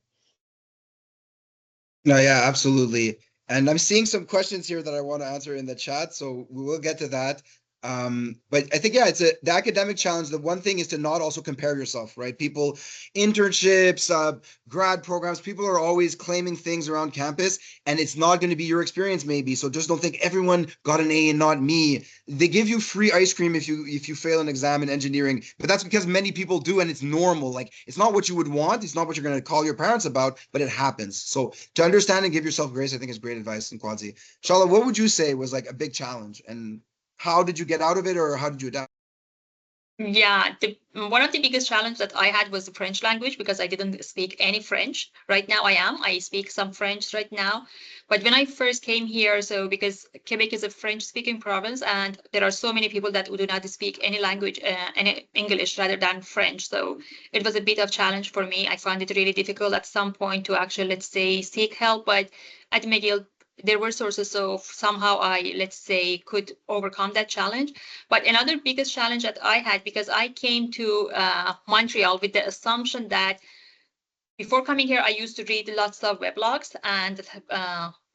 No, yeah, absolutely. And I'm seeing some questions here that I want to answer in the chat, so we will get to that. But I think, yeah, the academic challenge. The one thing is to not also compare yourself, right? People, internships, grad programs, people are always claiming things around campus, and it's not going to be your experience maybe. So just don't think everyone got an A and not me. They give you free ice cream if you fail an exam in engineering, but that's because many people do, and it's normal. It's not what you would want. It's not what you're going to call your parents about, but it happens. So to understand and give yourself grace, I think is great advice in Kwanzi. Shala, what would you say was a big challenge, and how did you get out of it, or how did you adapt? Yeah, one of the biggest challenges that I had was the French language because I didn't speak any French. Right now I speak some French right now. But when I first came here, so because Quebec is a French-speaking province and there are so many people that do not speak any language, any English rather than French. So it was a bit of challenge for me. I found it really difficult at some point to actually, let's say, seek help. But at McGill, there were sources, so somehow I, let's say, could overcome that challenge. But another biggest challenge that I had, because I came to Montreal with the assumption that before coming here, I used to read lots of weblogs and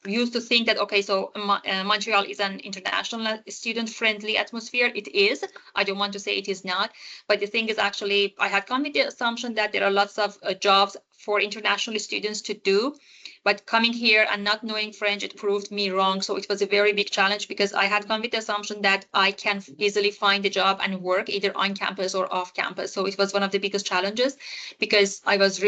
used to think that, okay, so Montreal is an international student-friendly atmosphere. It is. I don't want to say it is not. But the thing is, actually, I had come with the assumption that there are lots of jobs for international students to do. But coming here and not knowing French, it proved me wrong. So it was a very big challenge because I had come with the assumption that I can easily find a job and work either on campus or off campus. So it was one of the biggest challenges because I was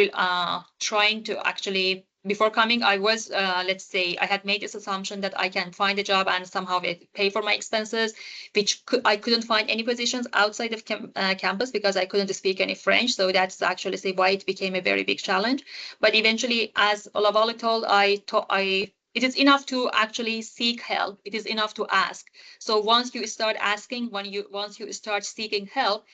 trying to actually, before coming, I was, let's say, I had made this assumption that I can find a job and somehow pay for my expenses, which I couldn't find any positions outside of campus because I couldn't speak any French. So that's actually say why it became a very big challenge. But eventually, as Olavala told, it is enough to actually seek help. It is enough to ask. So once you start asking, once you start seeking help,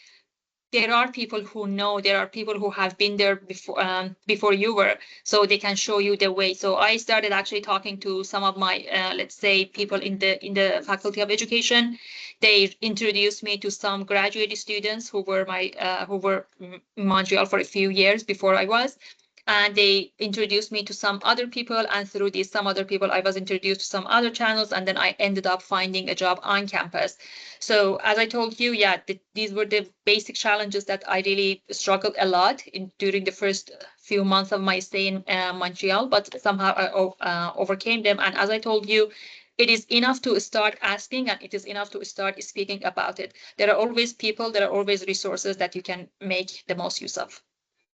there are people who know, there are people who have been there before you were, so they can show you the way. So I started actually talking to some of my let's say people in the faculty of education. They introduced me to some graduate students who were in Montreal for a few years before I was, and they introduced me to some other people, and through these some other people I was introduced to some other channels, and then I ended up finding a job on campus. So as I told you, yeah, these were the basic challenges that I really struggled a lot during the first few months of my stay in Montreal, but somehow I overcame them. And as I told you, it is enough to start asking and it is enough to start speaking about it. There are always people, there are always resources that you can make the most use of.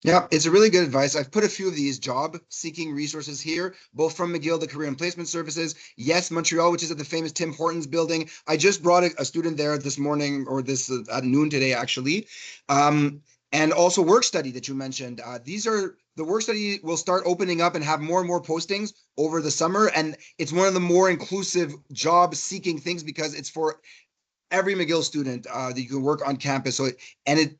Yeah, it's a really good advice. I've put a few of these job seeking resources here, both from McGill, the Career and Placement Services. Yes, Montreal, which is at the famous Tim Hortons building. I just brought a student there this morning, or this at noon today, actually. And also work study that you mentioned. These are the work study will start opening up and have more and more postings over the summer. And it's one of the more inclusive job seeking things because it's for every McGill student that you can work on campus. So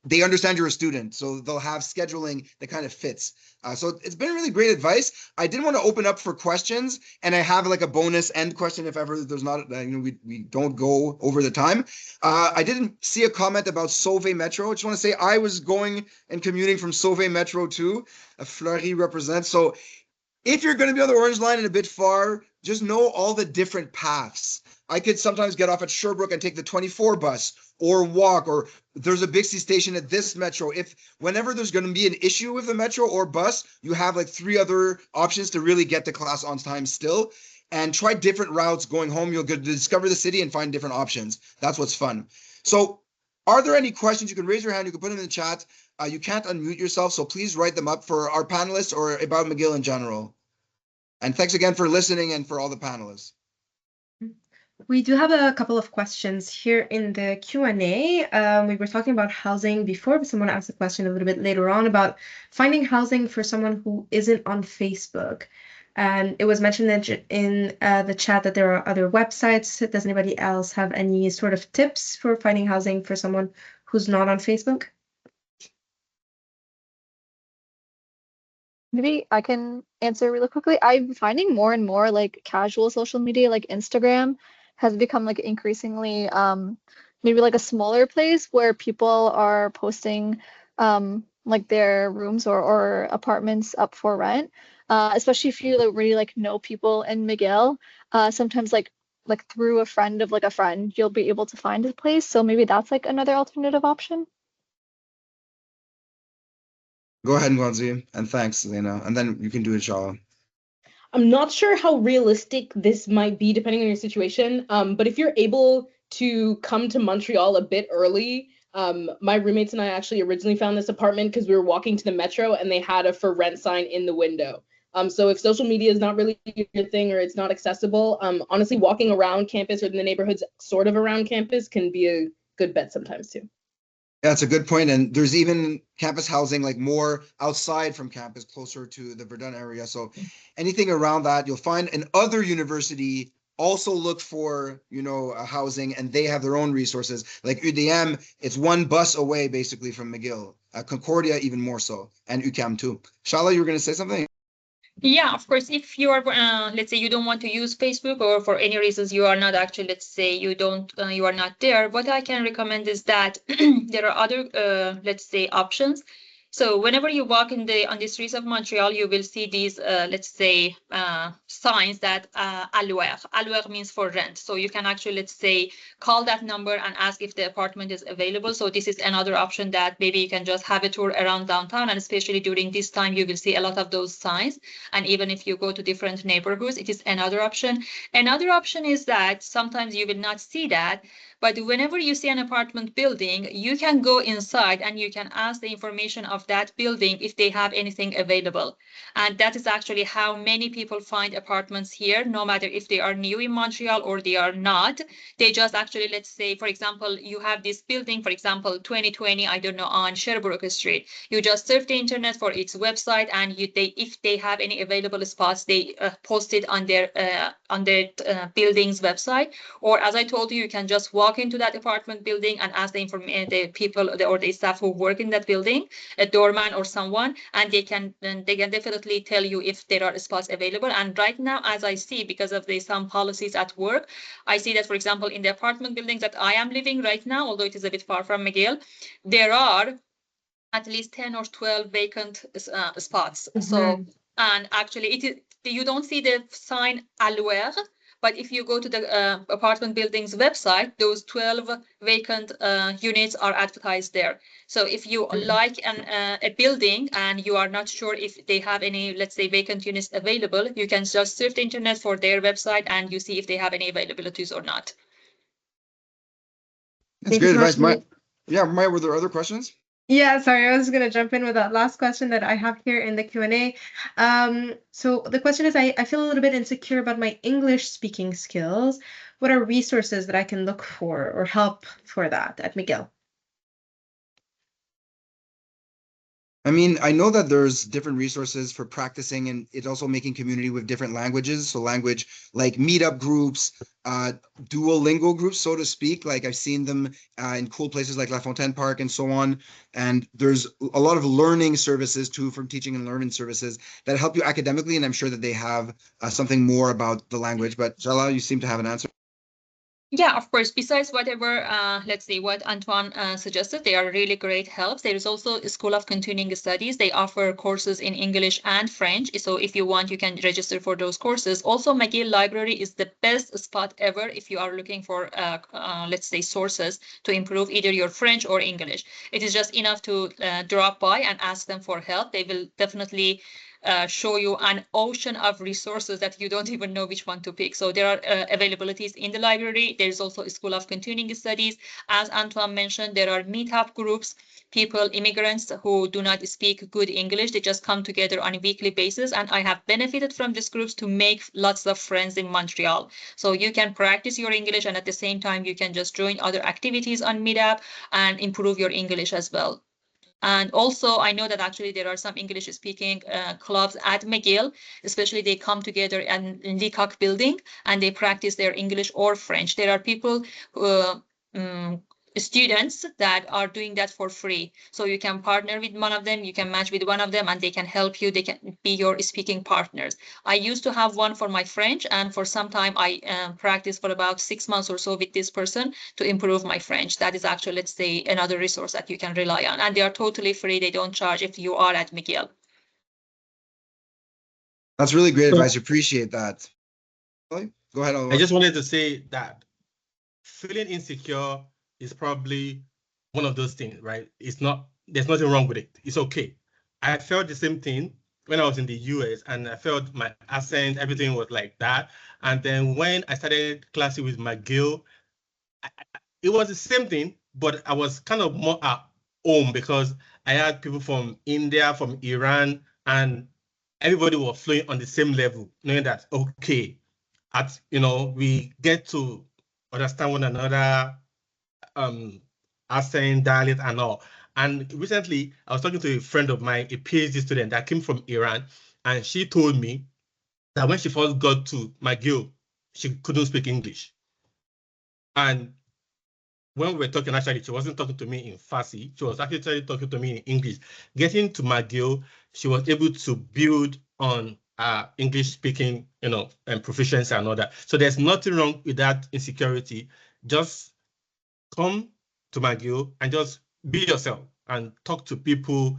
they understand you're a student, so they'll have scheduling that kind of fits. So it's been really great advice. I did want to open up for questions, and I have like a bonus end question if ever there's not, we don't go over the time. I didn't see a comment about Sauvé Metro. I just want to say I was going and commuting from Sauvé Metro too. Fleury represents. So if you're going to be on the Orange Line and a bit far, just know all the different paths. I could sometimes get off at Sherbrooke and take the 24 bus or walk, or there's a Bixby station at this metro. Whenever there's going to be an issue with the metro or bus, you have like 3 other options to really get to class on time still. And try different routes going home. You'll get to discover the city and find different options. That's what's fun. So are there any questions? You can raise your hand. You can put them in the chat. You can't unmute yourself, so please write them up for our panelists or about McGill in general. And thanks again for listening and for all the panelists. We do have a couple of questions here in the Q&A. We were talking about housing before, but someone asked a question a little bit later on about finding housing for someone who isn't on Facebook. And it was mentioned in the chat that there are other websites. Does anybody else have any sort of tips for finding housing for someone who's not on Facebook? Maybe I can answer really quickly. I'm finding more and more like casual social media, like Instagram, has become like increasingly maybe like a smaller place where people are posting like their rooms or apartments up for rent. Especially if you like, really like know people in McGill. Sometimes like through a friend of like a friend, you'll be able to find a place. So maybe that's like another alternative option. Go ahead, Ngwanzi, and thanks, Elena. And then you can do it, Inshallah. I'm not sure how realistic this might be depending on your situation, but if you're able to come to Montreal a bit early, my roommates and I actually originally found this apartment because we were walking to the metro and they had a for rent sign in the window. So if social media is not really your thing or it's not accessible, honestly, walking around campus or in the neighborhoods sort of around campus can be a good bet sometimes too. That's a good point. And there's even campus housing, like more outside from campus, closer to the Verdun area. So anything around that, you'll find an other university also look for, housing, and they have their own resources. Like UDM, it's one bus away basically from McGill. Concordia, even more so, and UCAM too. Shala, you were going to say something? Yeah, of course, if you are, let's say you don't want to use Facebook, or for any reasons you are not actually, let's say you are not there, what I can recommend is that there are other, let's say, options. So whenever you walk on the streets of Montreal, you will see these, let's say, signs that allouer means for rent. So you can actually, let's say, call that number and ask if the apartment is available. So this is another option that maybe you can just have a tour around downtown, and especially during this time, you will see a lot of those signs. And even if you go to different neighborhoods, it is another option. Another option is that sometimes you will not see that, but whenever you see an apartment building, you can go inside and you can ask the information of that building if they have anything available. And that is actually how many people find apartments here, no matter if they are new in Montreal or they are not. They just actually, let's say, for example, you have this building, for example, 2020, I don't know, on Sherbrooke Street. You just surf the internet for its website, and if they have any available spots, they post it on their building's website. Or as I told you, you can just walk into that apartment building and ask the people or the staff who work in that building, a doorman or someone, and they can definitely tell you if there are spots available. And right now, as I see, because of the some policies at work, I see that, for example, in the apartment buildings that I am living right now, although it is a bit far from McGill, there are at least 10 or 12 vacant spots. So, and actually you don't see the sign allouer, but if you go to the apartment building's website, those 12 vacant units are advertised there. So if you like a building and you are not sure if they have any, let's say, vacant units available, you can just surf the internet for their website and you see if they have any availabilities or not. That's great advice. Maya, were there other questions? Yeah, sorry, I was going to jump in with that last question that I have here in the Q&A. So the question is, I feel a little bit insecure about my English speaking skills. What are resources that I can look for or help for that at McGill? I mean, I know that there's different resources for practicing, and it's also making community with different languages. So language like meetup groups, Duolingo groups, so to speak. Like I've seen them in cool places like La Fontaine Park and so on. And there's a lot of learning services too, from teaching and learning services that help you academically. And I'm sure that they have something more about the language. But Jala, you seem to have an answer. Yeah, of course. Besides whatever, let's see, what Antoine suggested, they are really great helps. There is also a School of Continuing Studies. They offer courses in English and French. So if you want, you can register for those courses. Also, McGill Library is the best spot ever if you are looking for, let's say, sources to improve either your French or English. It is just enough to drop by and ask them for help. They will definitely show you an ocean of resources that you don't even know which one to pick. So there are availabilities in the library. There's also a School of Continuing Studies. As Antoine mentioned, there are meetup groups, people, immigrants who do not speak good English. They just come together on a weekly basis. And I have benefited from these groups to make lots of friends in Montreal. So you can practice your English, and at the same time, you can just join other activities on Meetup and improve your English as well. And also, I know that actually there are some English-speaking clubs at McGill, especially they come together in Leacock building and they practice their English or French. There are people who, students that are doing that for free. So you can partner with one of them, you can match with one of them, and they can help you. They can be your speaking partners. I used to have one for my French, and for some time I practiced for about 6 months or so with this person to improve my French. That is actually, let's say, another resource that you can rely on. And they are totally free. They don't charge if you are at McGill. That's really great advice. Appreciate that. Go ahead. I just wanted to say that feeling insecure is probably one of those things, right? There's nothing wrong with it. It's okay. I felt the same thing when I was in the US, and I felt my accent, everything was like that. And then when I started classes with McGill, it was the same thing, but I was kind of more at home because I had people from India, from Iran, and everybody was flowing on the same level, knowing that, okay, we get to understand one another. accent, dialect, and all. And recently, I was talking to a friend of mine, a PhD student that came from Iran, and she told me that when she first got to McGill, she couldn't speak English. And when we were talking, actually, she wasn't talking to me in Farsi. She was actually talking to me in English. Getting to McGill, she was able to build on English speaking, and proficiency and all that. So there's nothing wrong with that insecurity. Just come to McGill and just be yourself and talk to people,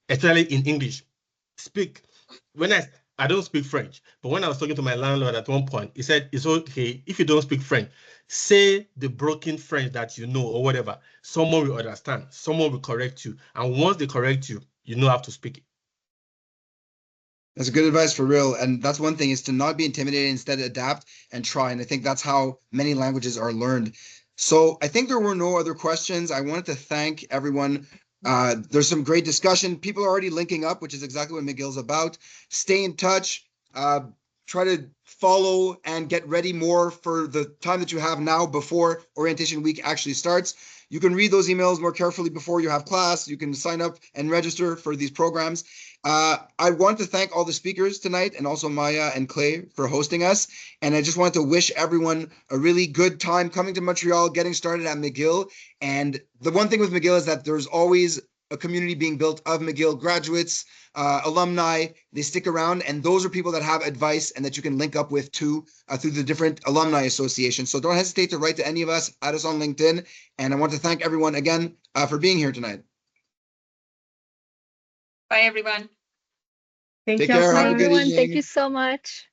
especially in English. Speak. When I don't speak French, but when I was talking to my landlord at one point, he said, it's okay if you don't speak French, say the broken French that you know or whatever. Someone will understand. Someone will correct you. And once they correct you, you know how to speak it. That's good advice for real. And that's one thing, is to not be intimidated, instead adapt and try. And I think that's how many languages are learned. So I think there were no other questions. I wanted to thank everyone. There's some great discussion. People are already linking up, which is exactly what McGill's about. Stay in touch. Try to follow and get ready more for the time that you have now before orientation week actually starts. You can read those emails more carefully before you have class. You can sign up and register for these programs. I want to thank all the speakers tonight, and also Maya and Clay for hosting us. And I just want to wish everyone a really good time coming to Montreal, getting started at McGill. And the one thing with McGill is that there's always a community being built of McGill graduates, alumni. They stick around, and those are people that have advice and that you can link up with too through the different alumni associations. So don't hesitate to write to any of us, add us on LinkedIn. And I want to thank everyone again for being here tonight. Bye, everyone. Thank Take you care. so Have a much. good everyone. evening. Thank you so much.